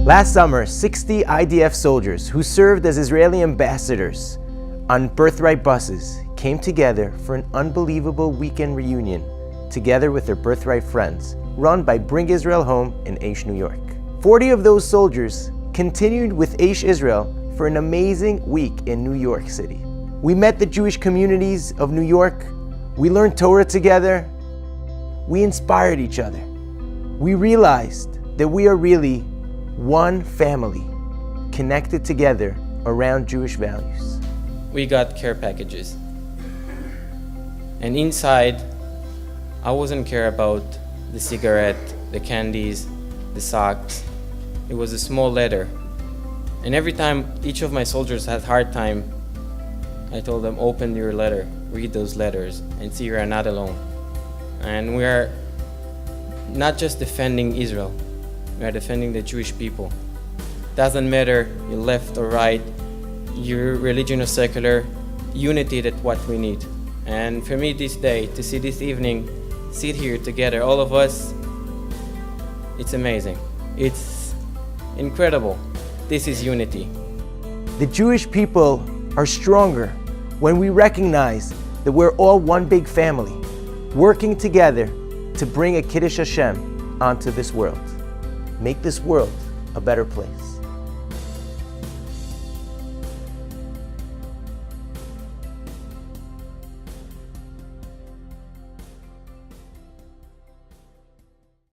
Last summer, 60 IDF soldiers who served as Israeli ambassadors on Birthright buses came together for an unbelievable weekend reunion together with their Birthright friends, run by Bring Israel Home in Aish, New York. 40 of those soldiers continued with Aish Israel for an amazing week in New York City. We met the Jewish communities of New York, we learned Torah together, we inspired each other. We realized that we are really one family, connected together around Jewish values. We got care packages. And inside, I wasn't care about the cigarette, the candies, the socks. It was a small letter. And every time each of my soldiers had a hard time, I told them, open your letter, read those letters, and see you are not alone. And we are not just defending Israel, we are defending the Jewish people. Doesn't matter you're left or right, your religion or secular, unity that's what we need. And for me this day, to see this evening, sit here together, all of us, it's amazing. It's incredible. This is unity. The Jewish people are stronger when we recognize that we're all one big family, working together to bring a Kiddush Hashem onto this world. Make this world a better place.